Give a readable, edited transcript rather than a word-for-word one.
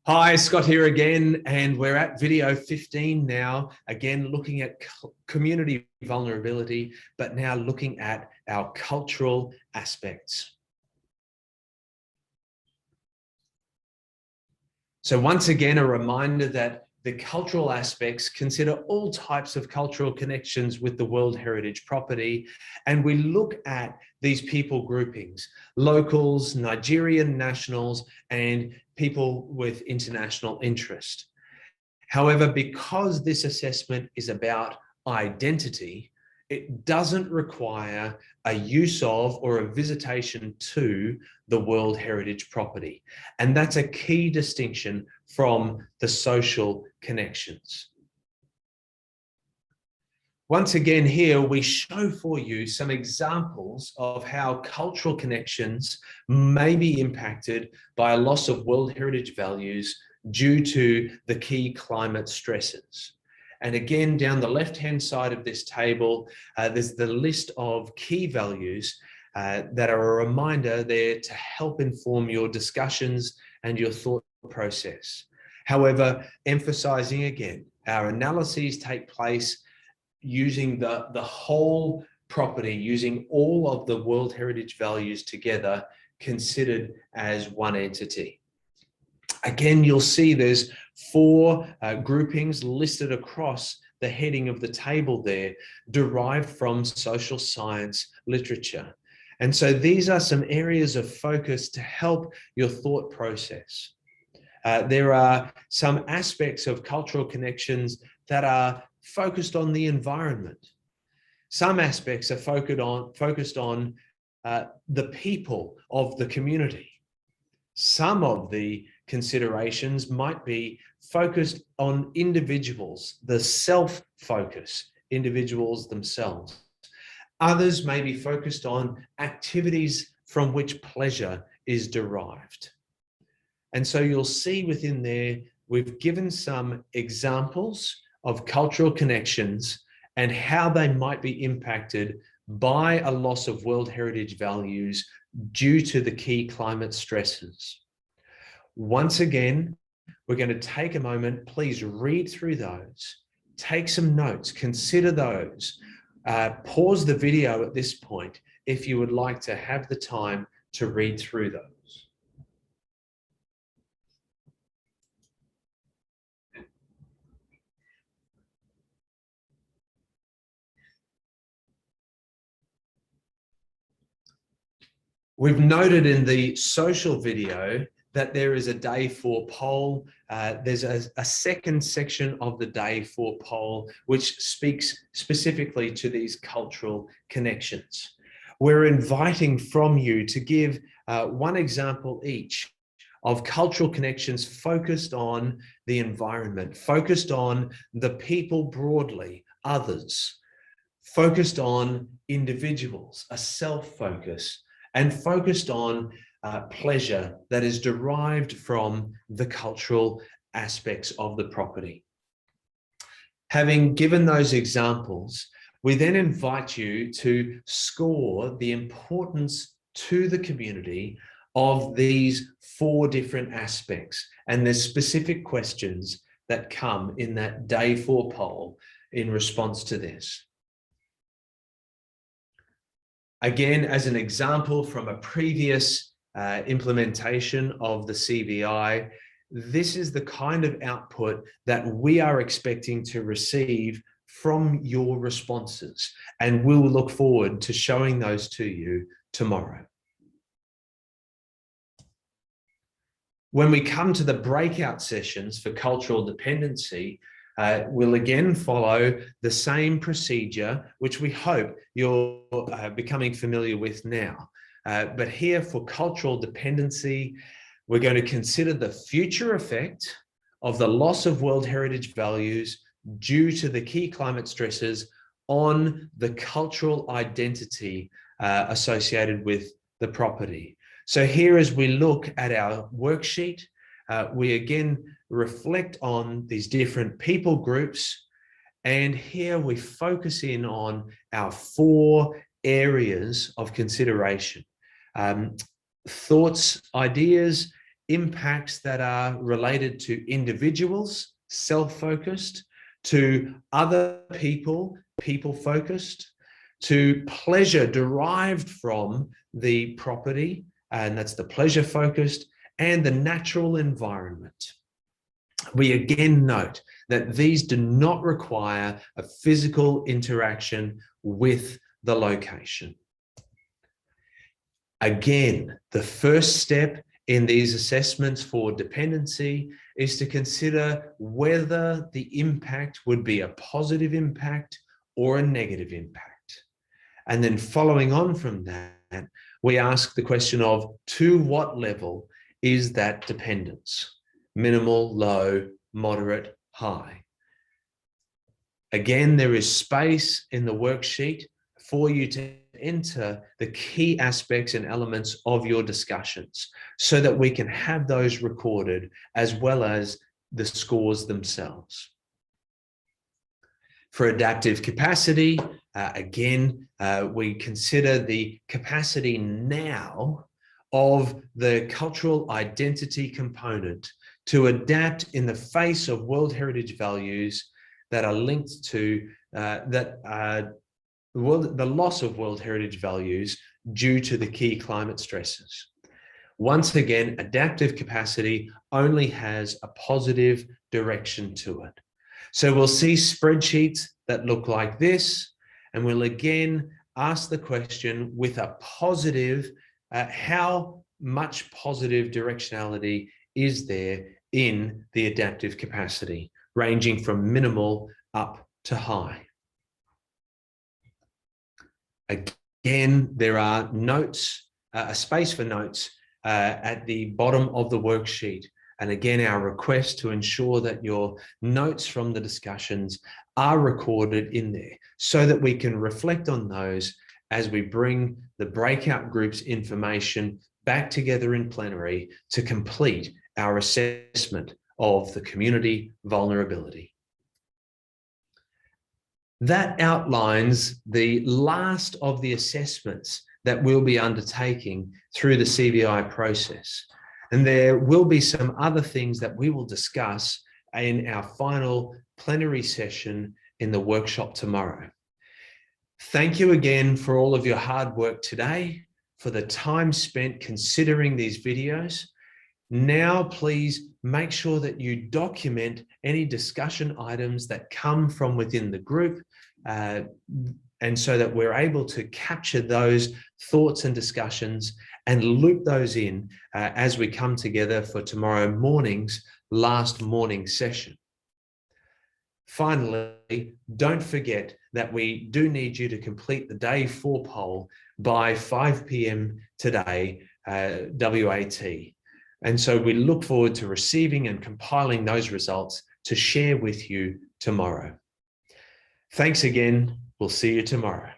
Hi, Scott here again, and we're at video 15 now, again looking at community vulnerability, but now looking at our cultural aspects. So once again, a reminder that the cultural aspects consider all types of cultural connections with the World Heritage Property, and we look at these people groupings: locals, Nigerian nationals, and people with international interest. However, because this assessment is about identity, it doesn't require a use of or a visitation to the World Heritage Property. And that's a key distinction from the social connections. Once again, here we show for you some examples of how cultural connections may be impacted by a loss of World Heritage values due to the key climate stresses. And again, down the left-hand side of this table, there's the list of key values that are a reminder there to help inform your discussions and your thought process. However, emphasizing again, our analyses take place using the whole property, using all of the World Heritage values together, considered as one entity. Again, you'll see there's four groupings listed across the heading of the table there, derived from social science literature. And so these are some areas of focus to help your thought process. There are some aspects of cultural connections that are focused on the environment. Some aspects are focused on the people of the community. Some of the considerations might be focused on individuals, the self-focus, individuals themselves. Others may be focused on activities from which pleasure is derived. And so you'll see within there, we've given some examples of cultural connections and how they might be impacted by a loss of World Heritage values due to the key climate stresses. Once again, we're going to take a moment. Please read through those, take some notes, consider those. Pause the video at this point if you would like to have the time to read through those. We've noted in the social video that there is a day 4 poll. There's a second section of the day 4 poll, which speaks specifically to these cultural connections. We're inviting from you to give one example each of cultural connections focused on the environment, focused on the people broadly, others, focused on individuals, a self-focus, and focused on pleasure that is derived from the cultural aspects of the property. Having given those examples, we then invite you to score the importance to the community of these 4 different aspects. And there's specific questions that come in that day 4 poll in response to this. Again, as an example from a previous implementation of the CVI, this is the kind of output that we are expecting to receive from your responses, and we'll look forward to showing those to you tomorrow. When we come to the breakout sessions for cultural dependency, we'll again follow the same procedure, which we hope you're becoming familiar with now. But here for cultural dependency, we're going to consider the future effect of the loss of World Heritage values due to the key climate stresses on the cultural identity associated with the property. So here, as we look at our worksheet, we again reflect on these different people groups, and here we focus in on our 4 areas of consideration. Thoughts, ideas, impacts that are related to individuals, self-focused, to other people, people-focused, to pleasure derived from the property, and that's the pleasure-focused, and the natural environment. We again note that these do not require a physical interaction with the location. Again, the first step in these assessments for dependency is to consider whether the impact would be a positive impact or a negative impact. And then following on from that, we ask the question of to what level is that dependence? Minimal, low, moderate, high. Again, there is space in the worksheet for you to enter the key aspects and elements of your discussions so that we can have those recorded as well as the scores themselves. For adaptive capacity, again, we consider the capacity now of the cultural identity component to adapt in the face of World Heritage values that are linked to the loss of World Heritage values due to the key climate stresses. Once again, adaptive capacity only has a positive direction to it. So we'll see spreadsheets that look like this, and we'll again ask the question with a positive, how much positive directionality is there in the adaptive capacity, ranging from minimal up to high. Again, there are notes, a space for notes at the bottom of the worksheet. And again, our request to ensure that your notes from the discussions are recorded in there so that we can reflect on those as we bring the breakout groups information back together in plenary to complete our assessment of the community vulnerability. That outlines the last of the assessments that we'll be undertaking through the CVI process. And there will be some other things that we will discuss in our final plenary session in the workshop tomorrow. Thank you again for all of your hard work today, for the time spent considering these videos. Now, please make sure that you document any discussion items that come from within the group, and so that we're able to capture those thoughts and discussions and loop those in as we come together for tomorrow morning's last morning session. Finally, don't forget that we do need you to complete the day 4 poll by 5 p.m. today, WAT. And so we look forward to receiving and compiling those results to share with you tomorrow. Thanks again. We'll see you tomorrow.